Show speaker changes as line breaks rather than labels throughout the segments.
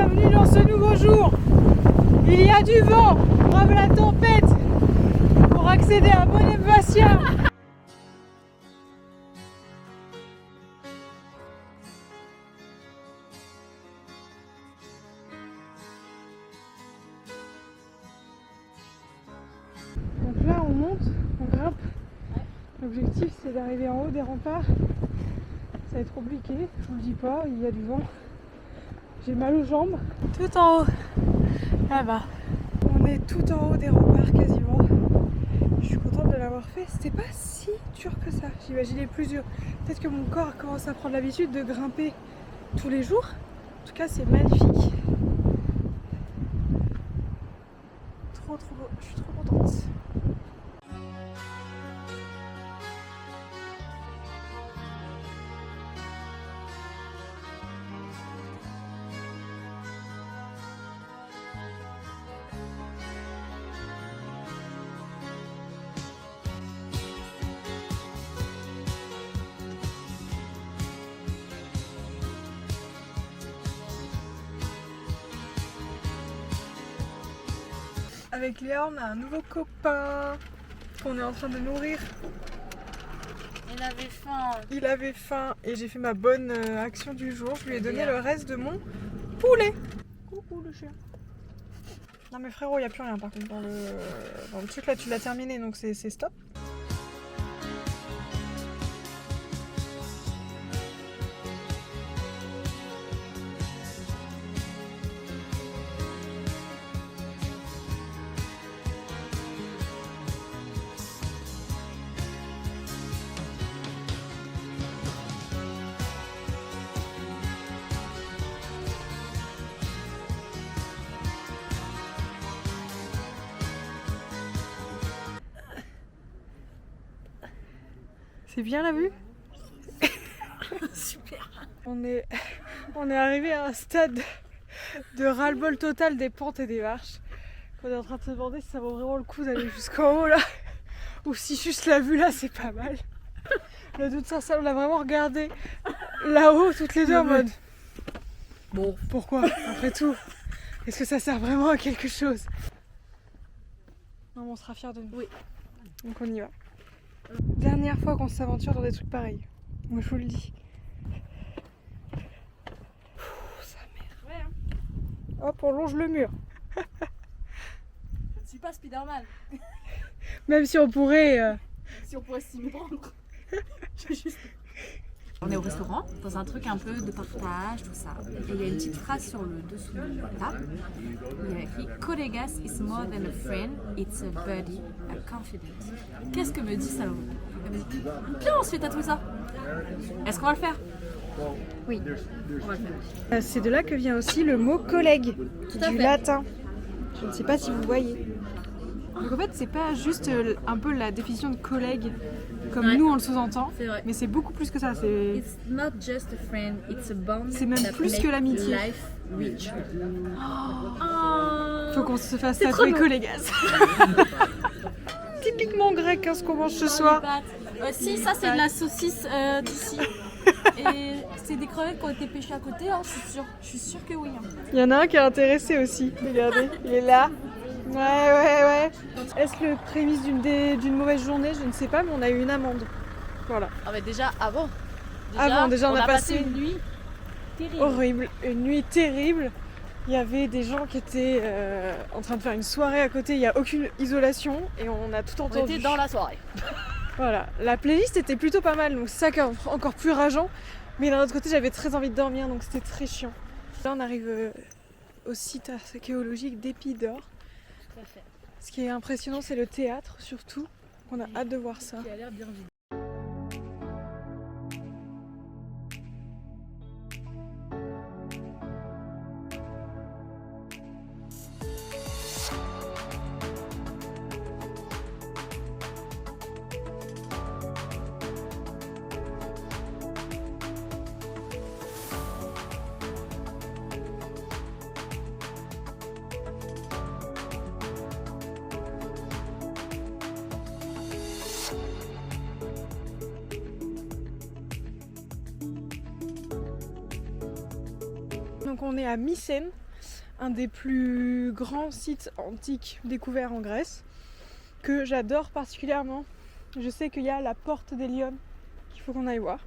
bienvenue dans ce nouveau jour. Il y a du vent, brave la tempête, pour accéder à Bonne-Bastia. Donc là on monte, on grimpe. L'objectif c'est d'arriver en haut des remparts. Ça va être compliqué, je vous le dis pas, il y a du vent. J'ai mal aux jambes. Tout en haut, là-bas. On est tout en haut des remparts quasiment. Je suis contente de l'avoir fait. C'était pas si dur que ça. J'imaginais plus dur. Peut-être que mon corps commence à prendre l'habitude de grimper tous les jours. En tout cas, c'est magnifique. Trop beau. Je suis trop contente. Avec Léa, on a un nouveau copain qu'on est en train de nourrir.
Il avait faim.
Il avait faim et j'ai fait ma bonne action du jour. Je lui ai donné le reste de mon poulet. Coucou le chien. Non mais frérot, il n'y a plus rien par contre dans le truc là, tu l'as terminé donc c'est stop. C'est bien la vue?
Super.
On est arrivé à un stade de ras-le-bol total des pentes et des marches. On est en train de se demander si ça vaut vraiment le coup d'aller jusqu'en haut là, ou si juste la vue là c'est pas mal. Le doute sincère, on a vraiment regardé là-haut toutes les deux en mode bon, pourquoi après tout? Est-ce que ça sert vraiment à quelque chose? Non, mais on sera fiers de nous.
Oui.
Donc on y va. Dernière fois qu'on s'aventure dans des trucs pareils. Moi je vous le dis. Ça merde.
Ouais, hein.
Hop, on longe le mur.
Je ne suis pas Spider-Man.
Même si on pourrait...
Si on pourrait s'y prendre. On est au restaurant, dans un truc un peu de partage, tout ça. Et il y a une petite phrase sur le dessous de la table. Il y a écrit Colegas is more than a friend, it's a buddy, a confidant. Qu'est-ce que me dit Salomon? Elle me dit viens, on se fait tatouer ça. Est-ce qu'on va le faire?
Oui.
On va le faire.
C'est de là que vient aussi le mot collègue,
à
du
fait.
latin. Je ne sais pas si vous voyez. Donc en fait, c'est pas juste un peu la définition de collègue comme
Ouais.
nous on le sous-entend,
C'est vrai.
mais c'est beaucoup plus que ça. C'est
It's not just a friend, it's a bond.
C'est même
that
plus que
make
l'amitié.
Life richer.
faut qu'on se fasse
C'est
tatouer
trop beau.
collégas. Typiquement grec hein, ce qu'on mange ce soir.
Si, ça c'est de la saucisse d'ici. Et c'est des crevettes qui ont été pêchées à côté, hein, je suis sûre que oui. Hein.
Il y en a un qui est intéressé aussi. Regardez, il est là. Ouais. Est-ce le prémisse d'une mauvaise journée? Je ne sais pas, mais on a eu une amende. Voilà.
Ah mais déjà avant.
Déjà, on a passé
une nuit terrible.
Horrible, une nuit terrible. Il y avait des gens qui étaient en train de faire une soirée à côté, il n'y a aucune isolation et on a tout
On
entendu.
était dans la soirée.
Voilà, la playlist était plutôt pas mal, donc c'est ça qui est encore plus rageant. Mais d'un autre côté, j'avais très envie de dormir, donc c'était très chiant. Là, on arrive au site archéologique d'Épidore.
Tout à fait.
Ce qui est impressionnant, c'est le théâtre surtout. On a hâte de voir ça.
Qui a l'air bien vide.
Donc on est à Mycène, un des plus grands sites antiques découverts en Grèce, que j'adore particulièrement. Je sais qu'il y a la porte des Lionnes qu'il faut qu'on aille voir.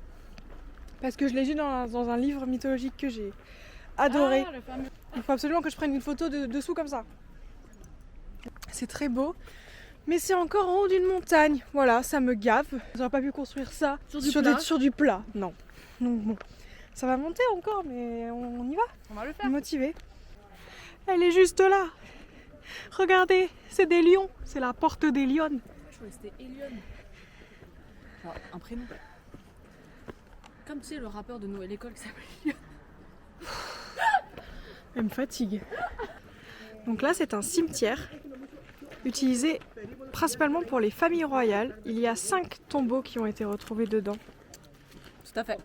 Parce que je l'ai lu dans un livre mythologique que j'ai adoré. Il faut absolument que je prenne une photo dessous comme ça. C'est très beau. Mais c'est encore en haut d'une montagne. Voilà, ça me gave. J'aurais pas pu construire ça sur du plat. Non. Donc bon, ça va monter encore, mais on y va.
On va le faire.
Motivé. Elle est juste là. Regardez, c'est des lions. C'est la porte des Lionnes.
Je croyais que c'était Elion. Genre un prénom. Comme tu sais, le rappeur de Noël École qui s'appelle Elion.
Elle me fatigue. Donc là, c'est un cimetière utilisé principalement pour les familles royales. Il y a 5 tombeaux qui ont été retrouvés dedans.
Tout à fait.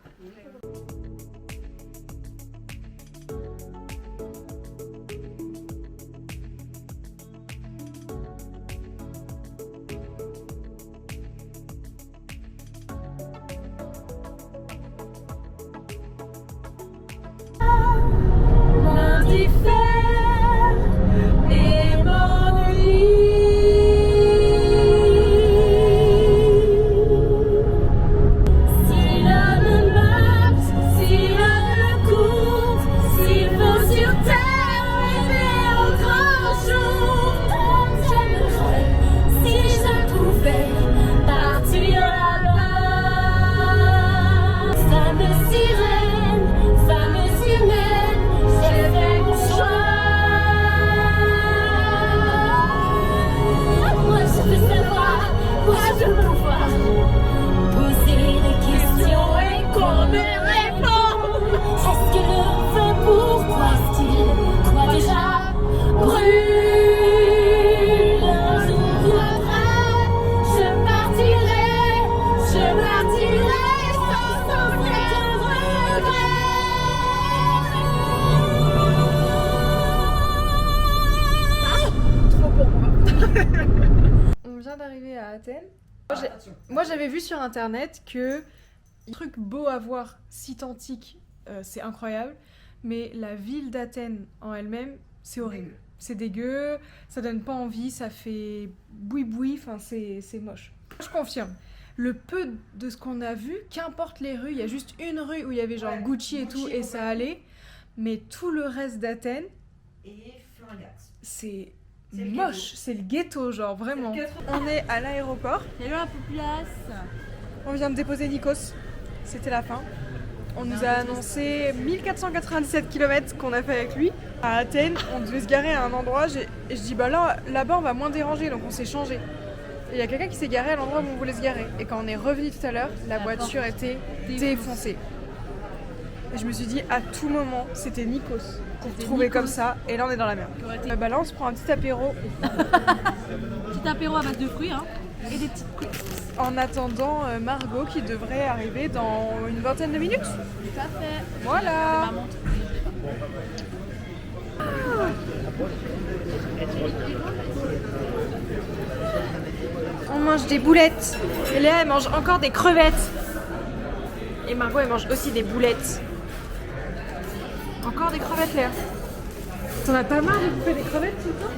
On vient d'arriver à Athènes. Moi j'avais vu sur internet que un truc beau à voir, site antique, c'est incroyable, mais la ville d'Athènes en elle-même, c'est horrible. C'est dégueu, ça donne pas envie, ça fait boui-boui, enfin c'est moche. Je confirme. Le peu de ce qu'on a vu, qu'importe les rues, il y a juste une rue où il y avait genre Gucci et tout et ça allait, mais tout le reste d'Athènes, c'est moche, c'est le ghetto genre vraiment. On est à l'aéroport.
Hello la populace.
On vient de déposer Nikos, c'était la fin. On nous a annoncé 1497 km qu'on a fait avec lui. À Athènes, on devait se garer à un endroit et je dis bah là-bas on va moins déranger, donc on s'est changé. Et il y a quelqu'un qui s'est garé à l'endroit où on voulait se garer. Et quand on est revenu tout à l'heure, la voiture était défoncée. Et je me suis dit à tout moment c'était Nikos pour trouver comme ça, et là on est dans la merde. Bah là on se prend un petit apéro.
Petit apéro à base de fruits hein, et des petites coups.
En attendant Margot qui devrait arriver dans une vingtaine de minutes.
Tout à fait.
Voilà.
Ma montre.
On mange des boulettes. Et Léa elle mange encore des crevettes. Et Margot elle mange aussi des boulettes. Encore des crevettes Léa. T'en as pas marre de bouffer des crevettes tout le temps ?